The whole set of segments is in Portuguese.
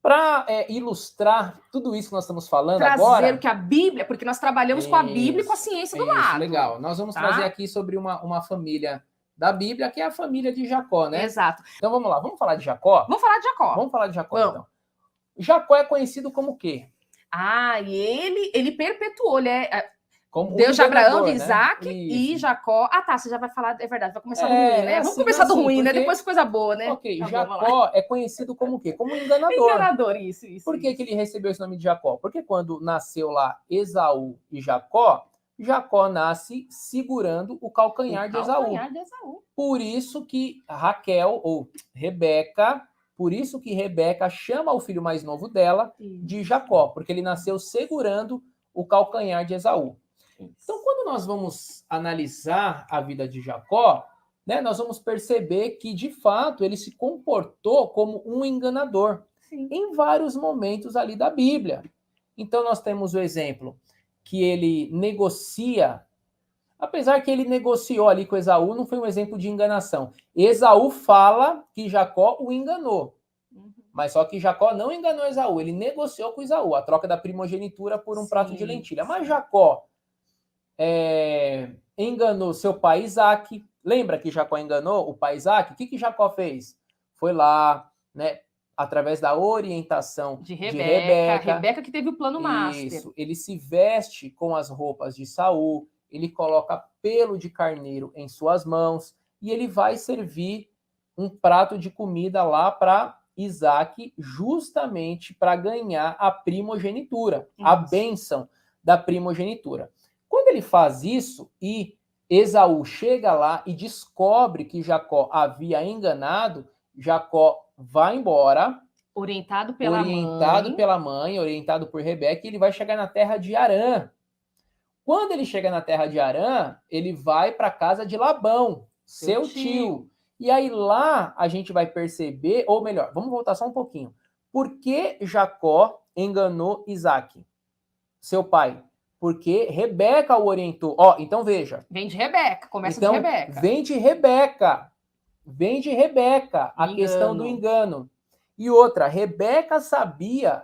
para ilustrar tudo isso que nós estamos falando Trazer agora... o que a Bíblia, porque nós trabalhamos com a Bíblia e com a ciência do lado. Legal. Nós vamos trazer aqui sobre uma família da Bíblia, que é a família de Jacó, né? Exato. Então vamos lá, vamos falar de Jacó? Vamos falar de Jacó. Vamos falar de Jacó, então. Jacó é conhecido como o quê? E ele perpetuou, Como Deus de Abraão, de né? Isaac e Jacó. Você já vai falar, é verdade, vai começar do ruim, né? Vamos começar do ruim, né? Depois coisa boa, né? Ok, Jacó é conhecido como o quê? Como enganador. Enganador, isso. Por que ele recebeu esse nome de Jacó? Porque quando nasceu lá Esaú e Jacó nasce segurando o calcanhar de Esaú. Por isso que Raquel, ou Rebeca, chama o filho mais novo dela de Jacó, porque ele nasceu segurando o calcanhar de Esaú. Então, quando nós vamos analisar a vida de Jacó, né, nós vamos perceber que, de fato, ele se comportou como um enganador em vários momentos ali da Bíblia. Então, nós temos o exemplo que ele negocia, apesar que ele negociou ali com Esaú, não foi um exemplo de enganação. Esaú fala que Jacó o enganou. Mas só que Jacó não enganou Esaú, ele negociou com Esaú a troca da primogenitura por um prato de lentilha. Mas Jacó enganou seu pai Isaac. Lembra que Jacó enganou o pai Isaac? O que Jacó fez? Foi lá, né, através da orientação de Rebeca. Rebeca que teve o plano master. Isso, ele se veste com as roupas de Saul, ele coloca pelo de carneiro em suas mãos e ele vai servir um prato de comida lá para Isaac, justamente para ganhar a primogenitura, a bênção da primogenitura. Quando ele faz isso e Esaú chega lá e descobre que Jacó havia enganado, Jacó vai embora, orientado pela mãe, orientado por Rebeca, e ele vai chegar na terra de Harã. Quando ele chega na terra de Harã, ele vai para a casa de Labão, seu tio. E aí lá a gente vai perceber, ou melhor, vamos voltar só um pouquinho. Por que Jacó enganou Isaac, seu pai? Porque Rebeca o orientou. Então veja. Vem de Rebeca, começa de Rebeca. Vem de Rebeca a questão do engano. E outra, Rebeca sabia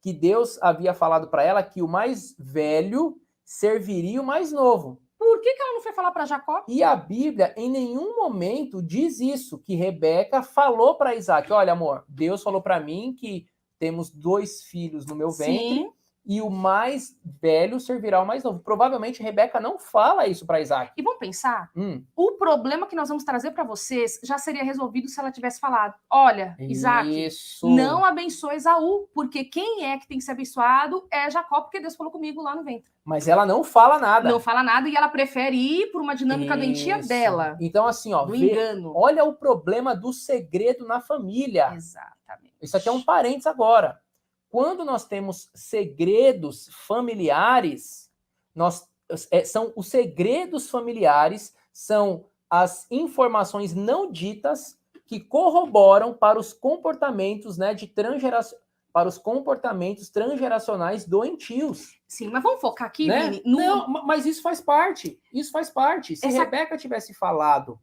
que Deus havia falado para ela que o mais velho serviria o mais novo. Por que ela não foi falar para Jacó? E a Bíblia em nenhum momento diz isso, que Rebeca falou para Isaac, olha amor, Deus falou para mim que temos 2 filhos no meu ventre, e o mais velho servirá ao mais novo. Provavelmente Rebeca não fala isso para Isaac. E vamos pensar, o problema que nós vamos trazer para vocês já seria resolvido se ela tivesse falado, olha, Isaac, não abençoe Esaú, porque quem é que tem que ser abençoado é Jacó, porque Deus falou comigo lá no ventre. Mas ela não fala nada. Não fala nada e ela prefere ir por uma dinâmica doentia dela. Então assim, do engano. Olha o problema do segredo na família. Exatamente. Isso aqui é um parênteses agora. Quando nós temos segredos familiares, são os segredos familiares, são as informações não ditas que corroboram para os comportamentos, né, para os comportamentos transgeracionais doentios. Sim, mas vamos focar aqui, né? Vini? Não, mas isso faz parte. Isso faz parte. Se Rebeca tivesse falado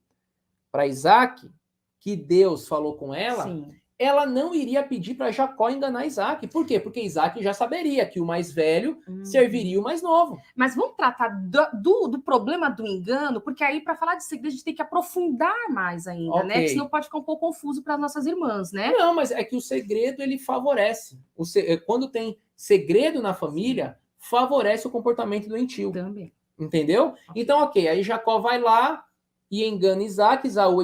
para Isaac que Deus falou com ela, ela não iria pedir para Jacó enganar Isaac. Por quê? Porque Isaac já saberia que o mais velho serviria o mais novo. Mas vamos tratar do problema do engano, porque aí, para falar de segredo, a gente tem que aprofundar mais ainda, né? Porque senão pode ficar um pouco confuso para as nossas irmãs, né? Não, mas é que o segredo, ele favorece. Quando tem segredo na família, favorece o comportamento doentio. Também. Entendeu? Então, aí Jacó vai lá e engana Isaac, Esaú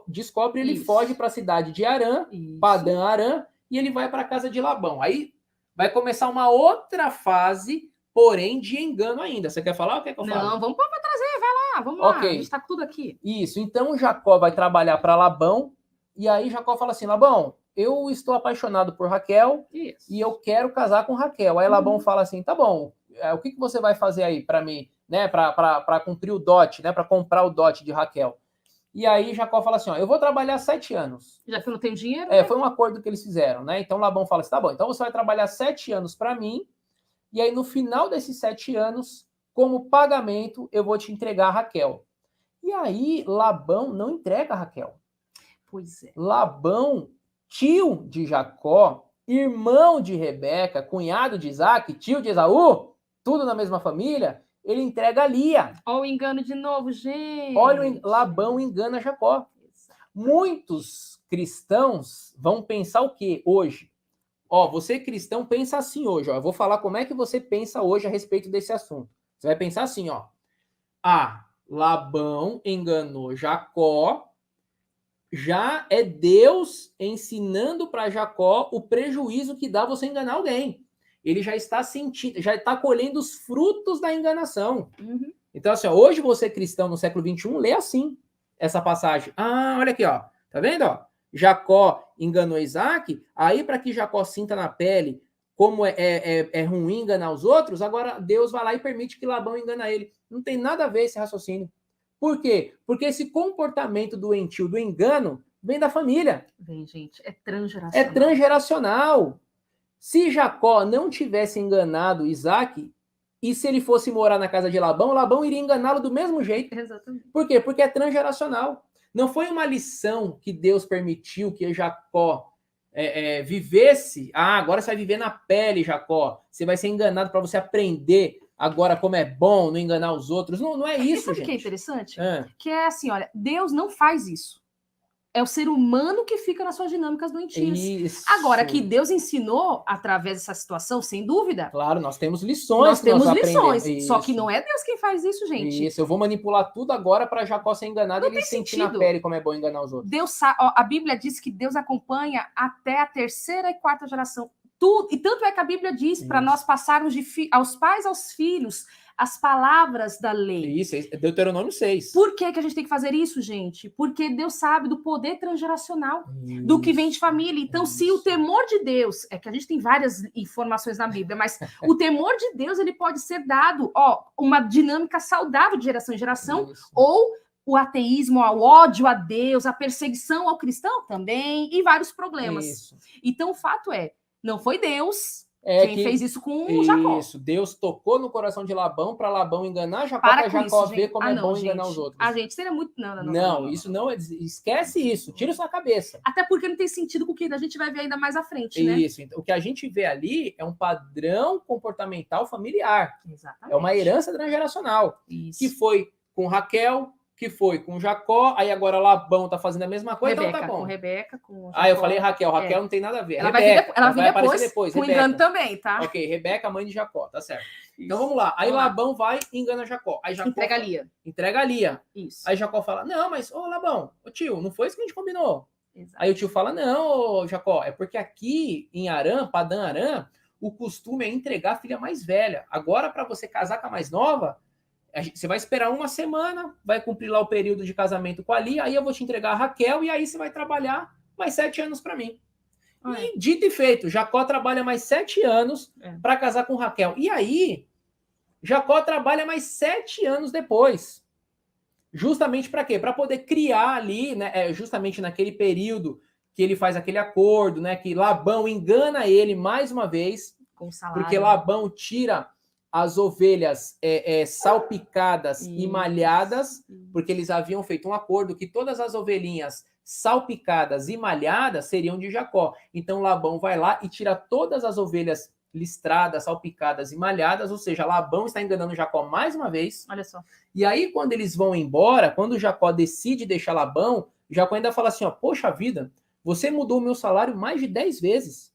descobre, ele foge para a cidade de Harã, Padã Harã, e ele vai para a casa de Labão. Aí vai começar uma outra fase, porém de engano ainda. Você quer falar ou quer que eu fale? Não, vamos para trazer, vai lá, vamos lá, a gente está tudo aqui. Isso, então Jacó vai trabalhar para Labão, e aí Jacó fala assim, Labão, eu estou apaixonado por Raquel, e eu quero casar com Raquel. Aí Labão fala assim, tá bom, o que você vai fazer aí para mim? Né, para cumprir o dote, né, para comprar o dote de Raquel. E aí Jacó fala assim, eu vou trabalhar 7 anos. Já que eu não tenho dinheiro? Foi um acordo que eles fizeram, né? Então Labão fala assim, tá bom, então você vai trabalhar 7 anos para mim, e aí no final desses 7 anos, como pagamento, eu vou te entregar a Raquel. E aí Labão não entrega a Raquel. Pois é. Labão, tio de Jacó, irmão de Rebeca, cunhado de Isaac, tio de Esaú, tudo na mesma família, ele entrega a Lia. Olha o engano de novo, gente. Olha, Labão engana Jacó. Muitos cristãos vão pensar o quê hoje? Ó, você cristão pensa assim hoje, ó. Eu vou falar como é que você pensa hoje a respeito desse assunto. Você vai pensar assim, ó. Labão enganou Jacó, já é Deus ensinando para Jacó o prejuízo que dá você enganar alguém. Ele já está sentindo, já está colhendo os frutos da enganação. Uhum. Então, assim, ó, hoje você cristão no século XXI lê assim essa passagem. Olha aqui, ó. Tá vendo, ó? Jacó enganou Isaac, aí para que Jacó sinta na pele como é ruim enganar os outros, agora Deus vai lá e permite que Labão engana ele. Não tem nada a ver esse raciocínio. Por quê? Porque esse comportamento doentio do engano vem da família. Vem, gente, é transgeracional. É transgeracional. Se Jacó não tivesse enganado Isaac, e se ele fosse morar na casa de Labão, Labão iria enganá-lo do mesmo jeito. Exatamente. Por quê? Porque é transgeracional. Não foi uma lição que Deus permitiu que Jacó vivesse. Agora você vai viver na pele, Jacó. Você vai ser enganado para você aprender agora como é bom não enganar os outros. Não é isso, gente. Sabe o que é interessante? Que é assim, olha, Deus não faz isso. É o ser humano que fica nas suas dinâmicas doentias. Isso. Agora, que Deus ensinou através dessa situação, sem dúvida. Claro, nós temos lições. Nós temos lições. Só que não é Deus quem faz isso, gente. Isso, eu vou manipular tudo agora para Jacó ser enganado e ele sentir na pele como é bom enganar os outros. Deus, a Bíblia diz que Deus acompanha até a 3ª e 4ª geração. E tanto é que a Bíblia diz para nós passarmos aos pais aos filhos as palavras da lei. Isso, é Deuteronômio 6. Por que a gente tem que fazer isso, gente? Porque Deus sabe do poder transgeracional, do que vem de família. Então, se o temor de Deus, é que a gente tem várias informações na Bíblia, mas o temor de Deus, ele pode ser dado, uma dinâmica saudável de geração em geração, ou o ateísmo, o ódio a Deus, a perseguição ao cristão também, e vários problemas. Isso. Então, o fato é, não foi Deus quem fez isso com Jacó. Isso, Deus tocou no coração de Labão para Labão enganar Jacó, para Jacó ver como é bom enganar os outros. Gente, seria muito... Não, isso não, esquece isso, tira isso na cabeça. Até porque não tem sentido com o que a gente vai ver ainda mais à frente, né? Isso, então, o que a gente vê ali é um padrão comportamental familiar. Exatamente. É uma herança transgeracional. Isso. Que foi com Raquel, que foi com Jacó, aí agora Labão tá fazendo a mesma coisa, Rebeca, então tá bom. Com Rebeca, com Jacó. Eu falei Raquel não tem nada a ver. Ela Rebeca, vai vir depois, com Rebeca. engano também, tá? Ok, Rebeca, mãe de Jacó, tá certo. Isso. Então vamos lá. Aí Labão vai e engana Jacó. Aí Jacó entrega a Lia. Entrega a Lia. Isso. Aí Jacó fala, não, mas, Labão, tio, não foi isso que a gente combinou. Exato. Aí o tio fala, não, Jacó, é porque aqui em Arã, Padã Arã, o costume é entregar a filha mais velha. Agora, para você casar com a mais nova, você vai esperar uma semana, vai cumprir lá o período de casamento com a Lia, aí eu vou te entregar a Raquel e aí você vai trabalhar mais 7 anos para mim. E dito e feito, Jacó trabalha mais 7 anos para casar com Raquel. E aí, Jacó trabalha mais 7 anos depois. Justamente para quê? Para poder criar ali, né? Justamente naquele período que ele faz aquele acordo, né? Que Labão engana ele mais uma vez, com salário. Porque Labão tira as ovelhas salpicadas e malhadas, porque eles haviam feito um acordo que todas as ovelhinhas salpicadas e malhadas seriam de Jacó. Então Labão vai lá e tira todas as ovelhas listradas, salpicadas e malhadas, ou seja, Labão está enganando Jacó mais uma vez. Olha só. E aí, quando eles vão embora, quando Jacó decide deixar Labão, Jacó ainda fala assim, poxa vida, você mudou o meu salário mais de 10 vezes.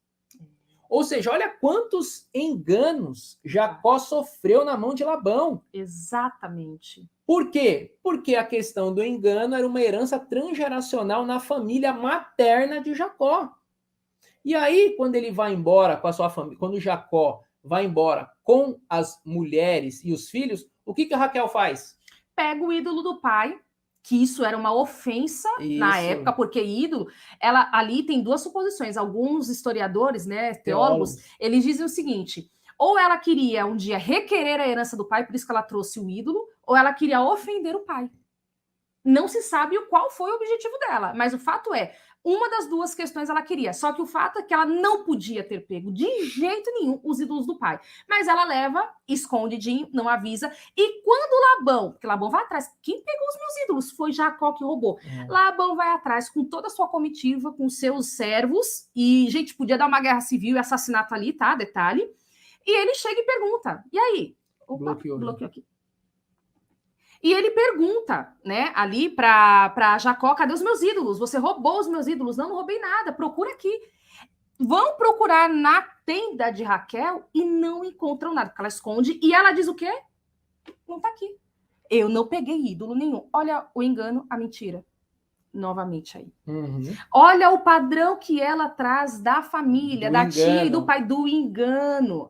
Ou seja, olha quantos enganos Jacó sofreu na mão de Labão. Exatamente. Por quê? Porque a questão do engano era uma herança transgeracional na família materna de Jacó. E aí, quando ele vai embora com a sua família, quando Jacó vai embora com as mulheres e os filhos, o que a Raquel faz? Pega o ídolo do pai, que isso era uma ofensa na época, porque ídolo, ali tem duas suposições. Alguns historiadores, né, teólogos, eles dizem o seguinte: ou ela queria um dia requerer a herança do pai, por isso que ela trouxe o ídolo, ou ela queria ofender o pai. Não se sabe qual foi o objetivo dela, mas o fato é, Uma das duas questões ela queria, só que o fato é que ela não podia ter pego de jeito nenhum os ídolos do pai. Mas ela leva, escondidinho, não avisa, e quando Labão, porque Labão vai atrás, quem pegou os meus ídolos? Foi Jacó que roubou. Labão vai atrás com toda a sua comitiva, com seus servos, e, gente, podia dar uma guerra civil e assassinato ali, tá? Detalhe. E ele chega e pergunta, e aí? Opa, bloqueou aqui. E ele pergunta, né, ali para Jacó, cadê os meus ídolos? Você roubou os meus ídolos? Não roubei nada, procura aqui. Vão procurar na tenda de Raquel e não encontram nada, porque ela esconde. E ela diz o quê? Não tá aqui. Eu não peguei ídolo nenhum. Olha o engano, a mentira. Novamente aí. Olha o padrão que ela traz da família, da tia e do pai, do engano.